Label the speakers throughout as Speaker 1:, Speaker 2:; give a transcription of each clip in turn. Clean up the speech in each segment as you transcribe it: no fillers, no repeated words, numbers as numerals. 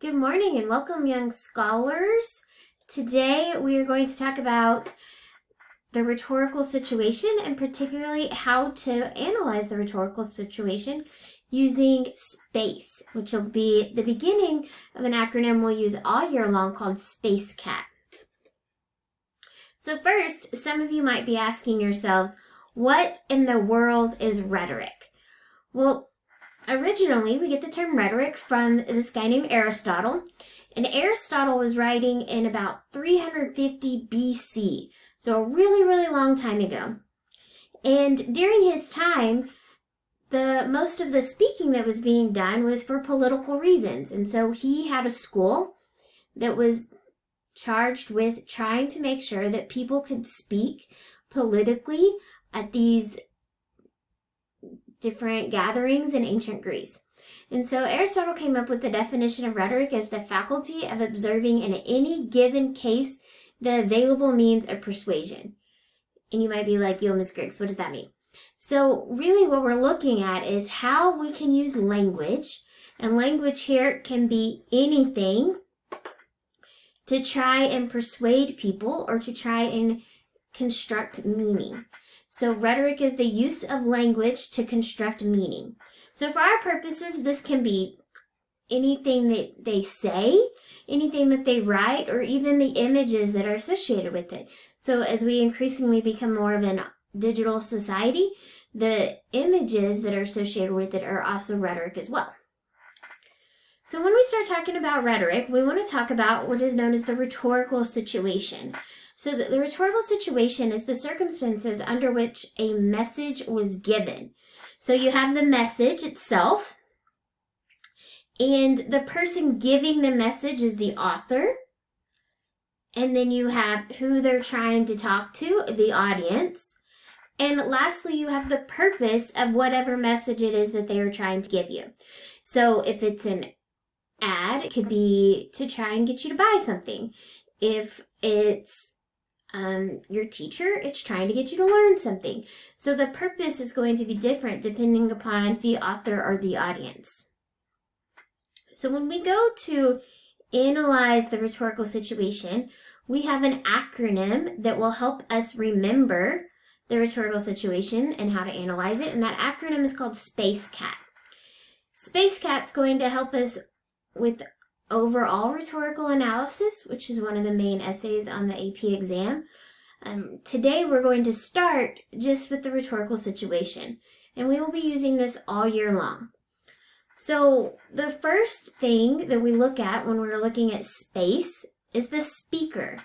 Speaker 1: Good morning and welcome, young scholars. Today we are going to talk about the rhetorical situation and particularly how to analyze the rhetorical situation using SPACE, which will be the beginning of an acronym we'll use all year long called SPACE-CAT. So first, some of you might be asking yourselves, what in the world is rhetoric? Well, originally, we get the term rhetoric from this guy named Aristotle, and Aristotle was writing in about 350 BC, so a really, really long time ago. And during his time, most of the speaking that was being done was for political reasons, and so he had a school that was charged with trying to make sure that people could speak politically at these different gatherings in ancient Greece. And so Aristotle came up with the definition of rhetoric as the faculty of observing in any given case the available means of persuasion. And you might be like, yo, Ms. Griggs, what does that mean? So really what we're looking at is how we can use language, and language here can be anything, to try and persuade people or to try and construct meaning. So rhetoric is the use of language to construct meaning. So for our purposes, this can be anything that they say, anything that they write, or even the images that are associated with it. So as we increasingly become more of a digital society, the images that are associated with it are also rhetoric as well. So when we start talking about rhetoric, we want to talk about what is known as the rhetorical situation. So the rhetorical situation is the circumstances under which a message was given. So you have the message itself, and the person giving the message is the author. And then you have who they're trying to talk to, the audience. And lastly, you have the purpose of whatever message it is that they are trying to give you. So if it's an ad, it could be to try and get you to buy something. If it's your teacher, it's trying to get you to learn something. So the purpose is going to be different depending upon the author or the audience. So when we go to analyze the rhetorical situation, we have an acronym that will help us remember the rhetorical situation and how to analyze it, and that acronym is called SPACE-CAT. SPACE-CAT's going to help us with overall rhetorical analysis, which is one of the main essays on the AP exam. Today we're going to start just with the rhetorical situation, and we will be using this all year long. So the first thing that we look at when we're looking at SPACE is the speaker.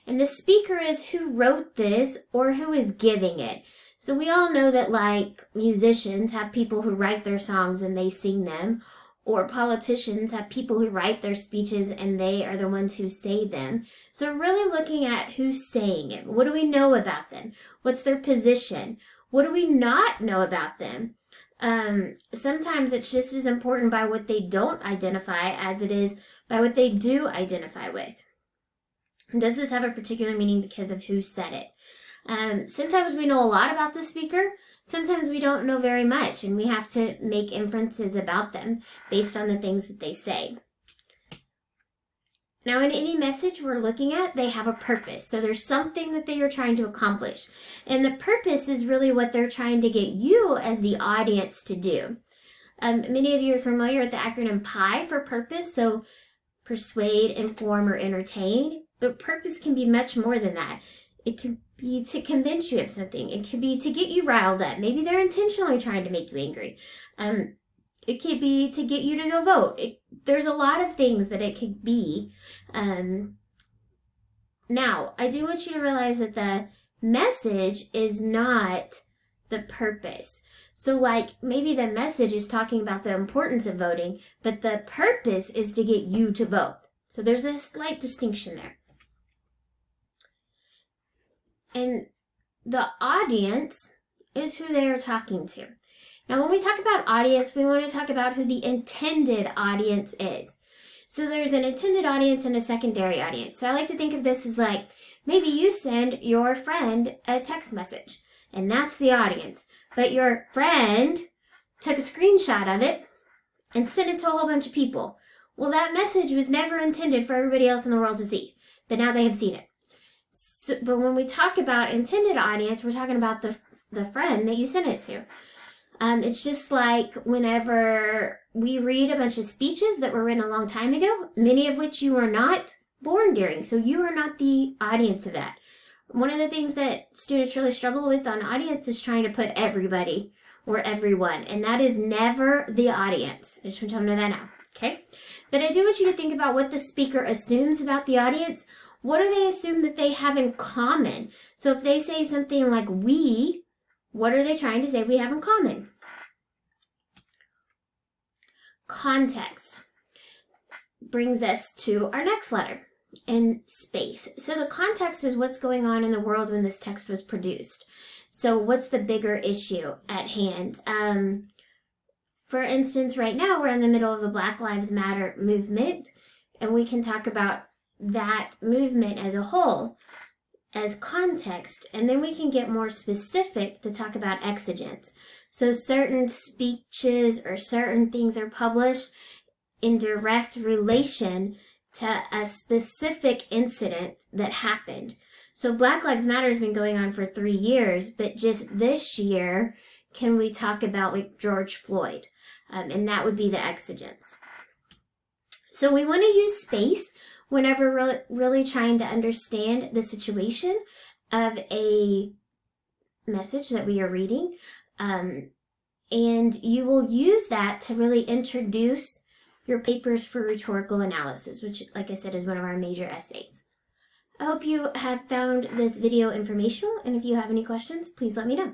Speaker 1: And the speaker is who wrote this or who is giving it. So we all know that like musicians have people who write their songs and they sing them, or politicians have people who write their speeches and they are the ones who say them. So we're really looking at who's saying it. What do we know about them? What's their position? What do we not know about them? Sometimes it's just as important by what they don't identify as it is by what they do identify with. Does this have a particular meaning because of who said it? Sometimes we know a lot about the speaker. Sometimes we don't know very much, and we have to make inferences about them based on the things that they say. Now, in any message we're looking at, they have a purpose. So there's something that they are trying to accomplish. And the purpose is really what they're trying to get you as the audience to do. Many of you are familiar with the acronym PI for purpose, so persuade, inform, or entertain. But purpose can be much more than that. It can be to convince you of something. It could be to get you riled up. Maybe they're intentionally trying to make you angry. It could be to get you to go vote. There's a lot of things that it could be. Now, I do want you to realize that the message is not the purpose. So like maybe the message is talking about the importance of voting, but the purpose is to get you to vote. So there's a slight distinction there. And the audience is who they are talking to. Now, when we talk about audience, we want to talk about who the intended audience is. So there's an intended audience and a secondary audience. So I like to think of this as like, maybe you send your friend a text message, and that's the audience. But your friend took a screenshot of it and sent it to a whole bunch of people. Well, that message was never intended for everybody else in the world to see, but now they have seen it. So, but when we talk about intended audience, we're talking about the friend that you sent it to. It's just like whenever we read a bunch of speeches that were written a long time ago, many of which you were not born during, so you are not the audience of that. One of the things that students really struggle with on audience is trying to put everybody or everyone, and that is never the audience. I just want you to know that now, okay? But I do want you to think about what the speaker assumes about the audience. What do they assume that they have in common? So if they say something like we, what are they trying to say we have in common? Context brings us to our next letter, in space. So the context is what's going on in the world when this text was produced. So what's the bigger issue at hand? For instance, right now we're in the middle of the Black Lives Matter movement, and we can talk about that movement as a whole as context, and then we can get more specific to talk about exigence. So certain speeches or certain things are published in direct relation to a specific incident that happened. So Black Lives Matter has been going on for 3 years, but just this year, can we talk about like George Floyd? And that would be the exigence. So we want to use space whenever really trying to understand the situation of a message that we are reading. And you will use that to really introduce your papers for rhetorical analysis, which, like I said, is one of our major essays. I hope you have found this video informational, and if you have any questions, please let me know.